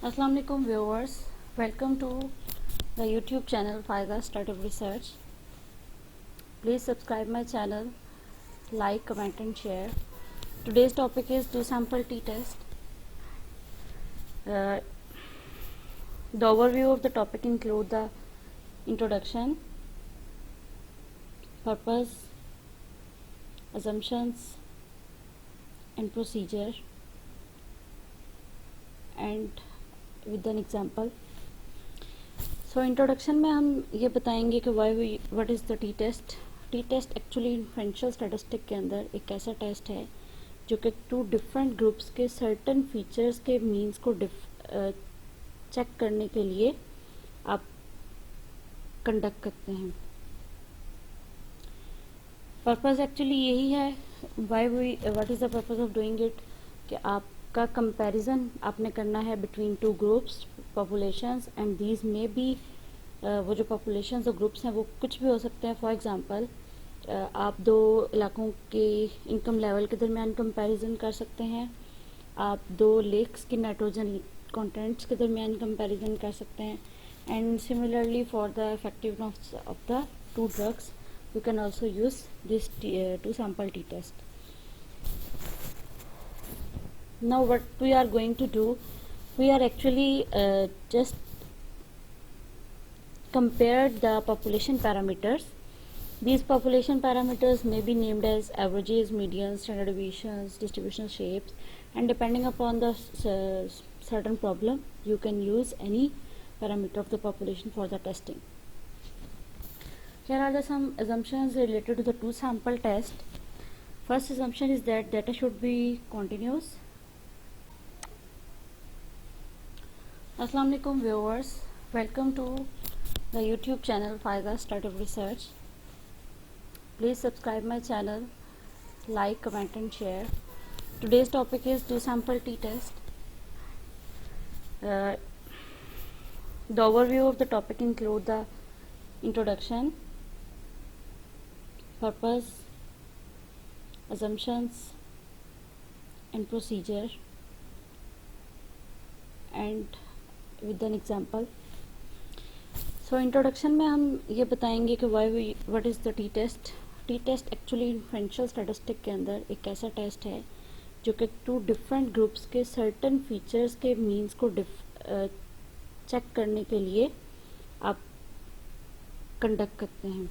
Assalamu alaikum viewers, welcome to the YouTube channel Faiza Startup Research. Please subscribe my channel, like, comment and share. Today's topic is do sample t-test. The overview of the topic include the introduction, purpose, assumptions and procedure, and with an example. So introduction में हम ये बताएंगे कि what is the t test. T test actually inferential statistic के अंदर एक ऐसा test है जो कि टू डिफरेंट ग्रुप्स के सर्टन फीचर्स के मीन्स को चेक करने के लिए आप कंडक्ट करते हैं. पर्पस एक्चुअली यही है what is the purpose of doing it कि आपका कंपैरिजन आपने करना है between two groups populations and these में बी वो जो पॉपुलेशंस और ग्रुप्स हैं वो कुछ भी हो सकते हैं. फॉर एग्जांपल आप दो इलाकों के इनकम लेवल के दरमियान कंपैरिजन कर सकते हैं. आप दो लेक्स के नाइट्रोजन कंटेंट्स के दरमियान कंपैरिजन कर सकते हैं. And similarly for the effectiveness of the to drugs you can also use this two sample t-test. Now what we are going to do, we are actually just compared the population parameters. These population parameters may be named as averages, medians, standard deviations, distributional shapes, and depending upon the certain problem you can use any parameter of the population for the testing. Here are some assumptions related to the two sample test. First assumption is that data should be continuous. Assalamu alaikum viewers, welcome to the YouTube channel Faiza Startup Research. Please subscribe my channel, like, comment and share. Today's topic is do sample t-test. The overview of the topic include the introduction, purpose, assumptions and procedure, and with an example. So introduction में हम ये बताएंगे कि what is the t test. T test actually inferential statistic के अंदर एक ऐसा test है जो कि टू डिफरेंट ग्रुप्स के सर्टन फीचर्स के मीन्स को चेक करने के लिए आप कंडक्ट करते हैं.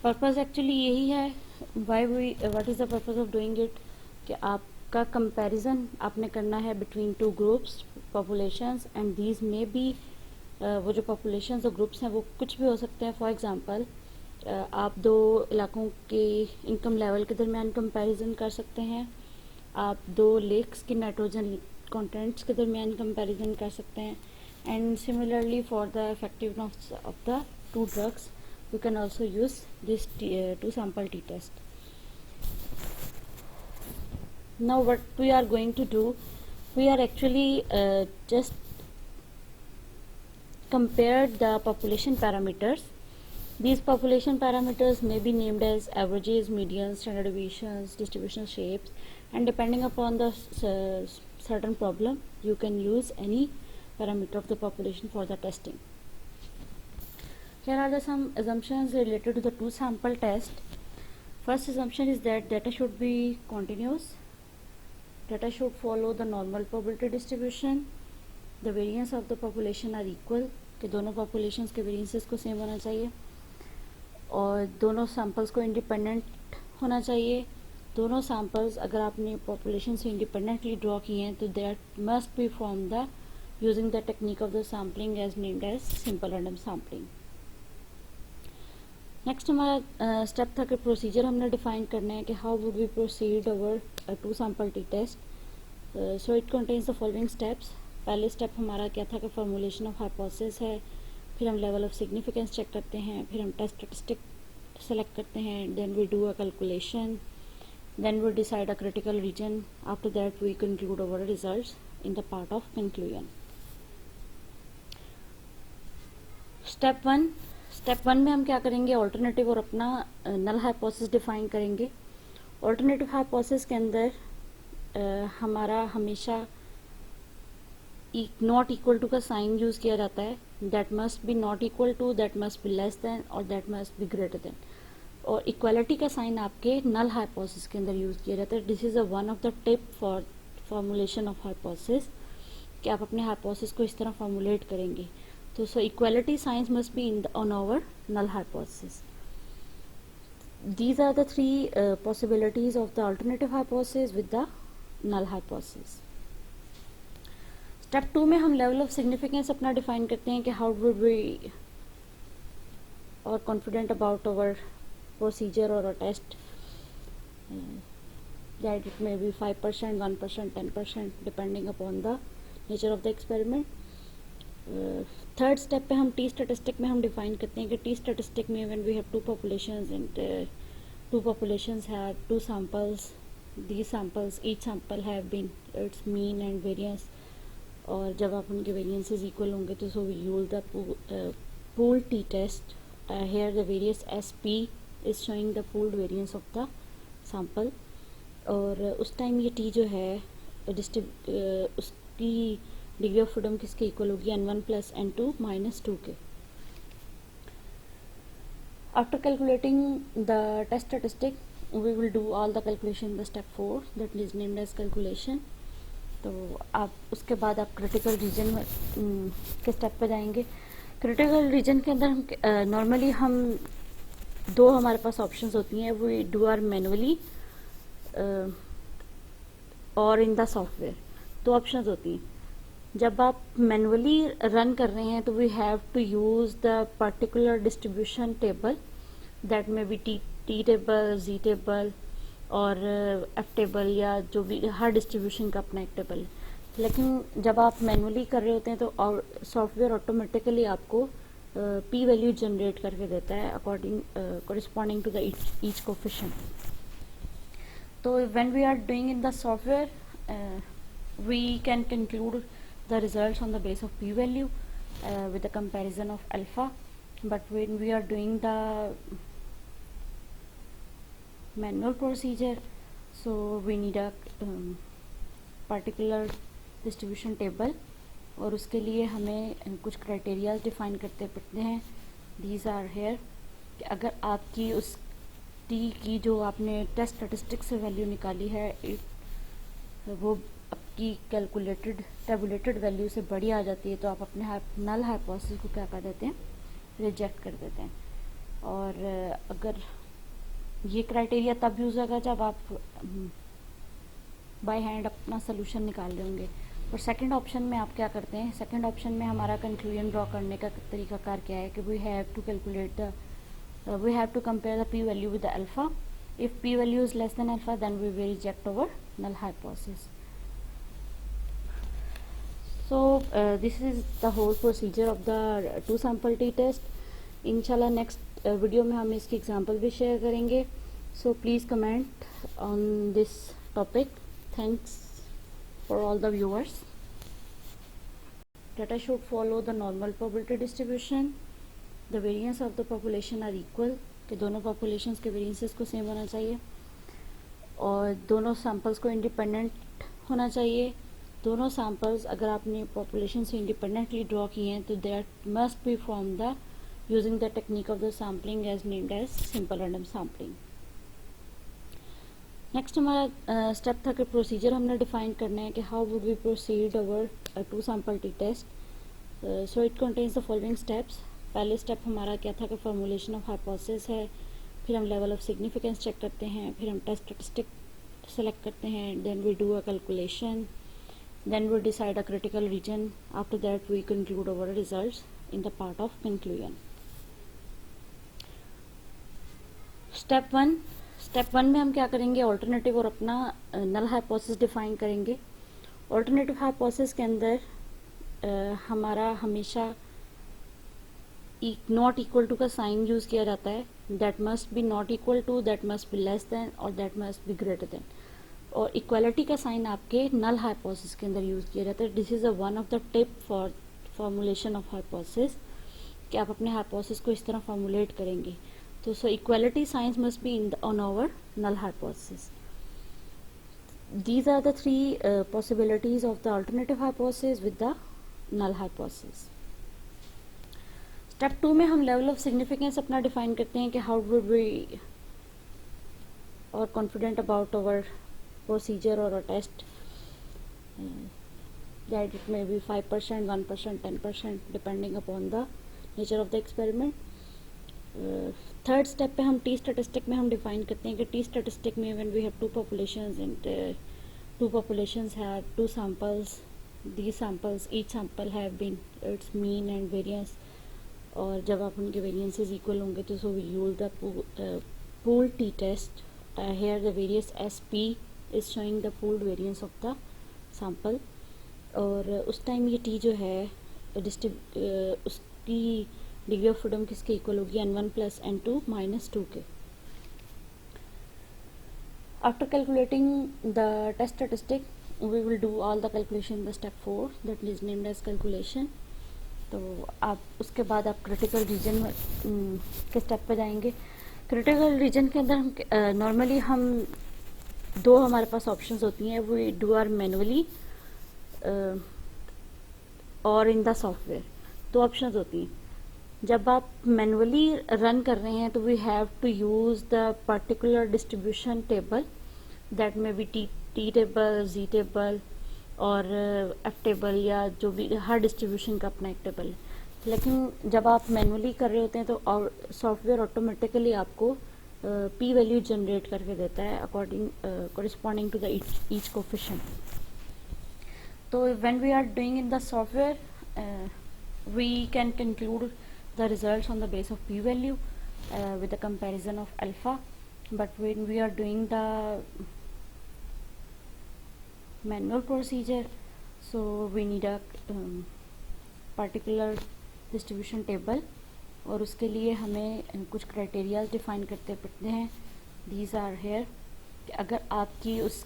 पर्पस एक्चुअली यही है what is the purpose of doing it कि आपका कंपैरिजन आपने करना है between two groups populations and these में बी वो जो पॉपुलेशंस और ग्रुप्स हैं वो कुछ भी हो सकते हैं. फॉर एग्जांपल आप दो इलाकों के इनकम लेवल के दरमियान कंपैरिजन कर सकते हैं. आप दो लेक्स के नाइट्रोजन कंटेंट्स के दरमियान कंपैरिजन कर सकते हैं. And similarly for the effectiveness of the two drugs you can also use this two sample t-test. Now what we are going to do, we are actually just compared the population parameters. These population parameters may be named as averages, medians, standard deviations, distributional shapes, and depending upon the certain problem you can use any parameter of the population for the testing. Here are some assumptions related to the two sample test. First assumption is that data should be continuous. Data should follow the normal probability distribution. The variance of the population are equal. कि दोनों populations के variances को same होना चाहिए और दोनों samples को independent होना चाहिए. दोनों samples अगर आपने population से independently draw किए हैं तो that must be from the using the technique of the sampling as named as simple random sampling. Next हमारा स्टेप था कि प्रोसीजर हमने डिफाइन करना है कि how would we proceed over two sample t test. So it contains the following steps. पहले step हमारा क्या था कि फॉर्मुलेशन ऑफ हाइपोथेसिस है, फिर हम लेवल ऑफ सिग्निफिकेंस चेक करते हैं, फिर हम टेस्ट स्टैटिस्टिक सेलेक्ट करते हैं, then we do a calculation, then we decide a critical region. After that we conclude our results in the part of conclusion. Step one में हम क्या करेंगे, ऑल्टरनेटिव और अपना नल हाइपोथेसिस डिफाइन करेंगे. Alternative hypothesis के अंदर हमारा हमेशा नॉट इक्वल टू का साइन यूज़ किया जाता है, that must be not equal to, that must be less than और that must be greater than. और इक्वालिटी का साइन आपके नल हाइपोथेसिस के अंदर यूज़ किया जाता है। This is a one of the tip for formulation of hypothesis, कि आप अपने हाइपोथेसिस को इस तरह फॉर्मुलेट करेंगे। तो so equality signs must be in on our null hypothesis. These are the three possibilities of the alternative hypothesis with the null hypothesis. Step 2 में हम लेवल ऑफ सिग्निफिकेंस अपना डिफाइन करते हैं कि हाउ वुड वी और confident about our procedure और test, that it may be 5%, 1%, 10% depending upon the nature of the experiment. Third step पे हम टी स्टैटिस्टिक में हम डिफाइन करते हैं कि टी स्टैटिस्टिक में when we have two populations and two populations have two samples, these samples each sample have been its mean and variance, और जब आप उनके वेरिएंसेस इक्वल होंगे तो so we use the pool t test. Here the various s p is showing the pooled variance of the sample, और उस time ये टी जो है उसकी डिग्री ऑफ फ्रीडम किसके इक्वल होगी, n1 प्लस n2 माइनस 2 के। After calculating the test statistic we will do all the calculation in the step 4 that is named as calculation। तो आप उसके बाद आप क्रिटिकल रीजन में के स्टेप पे जाएंगे। क्रिटिकल रीजन के अंदर हम नॉर्मली हम दो हमारे पास ऑप्शंस होती हैं, वी डू आर मैनुअली और इन द सॉफ्टवेयर। दो ऑप्शंस होती हैं। जब आप मैनुअली रन कर रहे हैं तो we have to use the particular distribution table, that may be t table, z table और एफ टेबल, या जो भी हर डिस्ट्रीब्यूशन का अपना एक टेबल है। लेकिन जब आप मैनुअली कर रहे होते हैं तो सॉफ्टवेयर ऑटोमेटिकली आपको पी वैल्यू जनरेट करके देता है according corresponding to the each coefficient. तो when we are doing in the software we can conclude the results on the base of P value with the comparison of alpha, but when we are doing the manual procedure, so we need a particular distribution table, और उसके लिए हमें कुछ criteria define करते पड़ते हैं। these are here कि अगर आपकी उस टी की जो आपने टेस्ट स्टैटिस्टिक से वैल्यू निकाली है वो आपकी कैलकुलेटेड टेबुलेटेड वैल्यू से बड़ी आ जाती है, तो आप अपने नल हाइपोथेसिस को क्या कर देते हैं, रिजेक्ट कर देते हैं। और अगर ये क्राइटेरिया तब यूज़ होगा जब आप बाय हैंड अपना सोल्यूशन निकाल रहे होंगे। और सेकंड ऑप्शन में आप क्या करते हैं, सेकंड ऑप्शन में हमारा कंक्लूजन ड्रॉ करने का तरीकाकार क्या है कि we have to calculate we have to compare the p value with the alpha. If p value is less than alpha then we will reject our null hypothesis. So this is the whole procedure of the two sample t test. इंशाल्लाह next video में हम इसकी example भी share करेंगे। So please comment on this topic. Thanks for all the viewers. Data should follow the normal probability distribution. The variance of the population are equal, कि दोनों populations के variances को same होना चाहिए, और दोनों samples को independent होना चाहिए। दोनों samples अगर आपने population से independently draw किए हैं तो that must be from the using the technique of the sampling as named as simple random sampling। Next हमारा स्टेप था कि प्रोसीजर हमने डिफाइन करना है कि how would we proceed our two sample t test. So it contains the following steps. पहले step हमारा क्या था कि फॉर्मुलेशन ऑफ हाइपोथेसिस है, फिर हम लेवल ऑफ सिग्निफिकेंस चेक करते हैं, फिर हम टेस्ट स्टैटिस्टिक सेलेक्ट करते हैं, then we do a calculation, then we decide a critical region, after that we conclude our results in the part of conclusion. Step one में हम क्या करेंगे, ऑल्टरनेटिव और अपना नल हाइपोथेसिस डिफाइन करेंगे। Alternative hypothesis के अंदर हमारा हमेशा नॉट इक्वल टू का साइन यूज़ किया जाता है, that must be not equal to, that must be less than और that must be greater than. और इक्वालिटी का साइन आपके नल हाइपोथेसिस के अंदर यूज़ किया जाता है। This is a one of the tip for formulation of hypothesis, कि आप अपने हाइपोथेसिस को इस तरह फॉर्मुलेट करेंगे। तो so equality signs must be in on our null hypothesis. these are the three possibilities of the alternative hypothesis with the null hypothesis. Step 2 में हम लेवल ऑफ सिग्निफिकेंस अपना डिफाइन करते हैं कि हाउ वुड वी और confident about our procedure और test, that it may be 5%, 1%, 10% depending upon the nature of the experiment. Third step पे हम टी स्टैटिस्टिक में हम डिफाइन करते हैं कि टी स्टैटिस्टिक में when we have two populations and two populations have two samples, these samples each sample have been its mean and variance, और जब आप उनके वेरिएंसेस इक्वल होंगे तो so we use the pool t test. here the various SP is showing the pooled variance of the sample, और उस time ये टी जो है उसकी डिग्री ऑफ फ्रीडम किसके इक्वल होगी, N1 प्लस N2 माइनस 2 के. After calculating the test statistic we will do all the calculation in the step 4 that is named as calculation. तो आप उसके बाद आप क्रिटिकल रीजन के स्टेप पे जाएंगे. क्रिटिकल रीजन के अंदर हम नॉर्मली हम दो हमारे पास ऑप्शंस होती हैं, वी डू आर मैनुअली और इन द सॉफ्टवेयर. दो ऑप्शंस होती हैं. जब आप मैनुअली रन कर रहे हैं तो we have to use the particular distribution table that may be t table, z table और एफ टेबल, या जो भी हर डिस्ट्रीब्यूशन का अपना एक टेबल है. लेकिन जब आप मैनुअली कर रहे होते हैं तो सॉफ्टवेयर ऑटोमेटिकली आपको पी वैल्यू जनरेट करके देता है according corresponding to the each coefficient. तो when we are doing in the software we can conclude the results on the base of p value with the comparison of alpha, but when we are doing the manual procedure, so we need a particular distribution table, और उसके लिए हमें कुछ criteria define करते पड़ते हैं. these are here कि अगर आपकी उस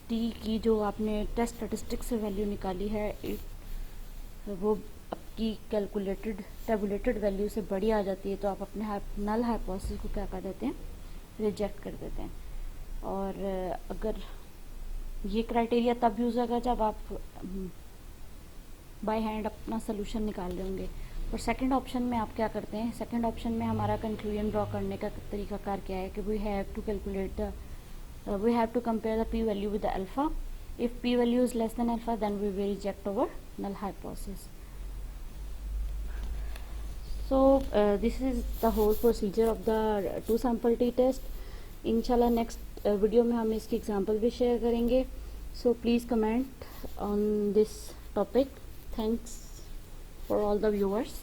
टी की जो आपने टेस्ट स्टैटिस्टिक से वैल्यू निकाली है वो आपकी कैलकुलेटेड टेबुलेटेड वैल्यू से बड़ी आ जाती है तो आप अपने नल हाइपोथेसिस को क्या कर देते हैं, रिजेक्ट कर देते हैं. और अगर ये क्राइटेरिया तब यूज़ होगा जब आप बाय हैंड अपना सोल्यूशन निकाल रहे होंगे. और सेकंड ऑप्शन में आप क्या करते हैं, सेकंड ऑप्शन में हमारा कंक्लूजन ड्रॉ करने का तरीकाकार क्या है कि we have to calculate the we have to compare the p value with the alpha. If p value is less than alpha, then we will reject our null hypothesis. So this is the whole procedure of the two sample t test. इंशाल्लाह next video में हम इसकी example भी share करेंगे. So please comment on this topic. Thanks for all the viewers.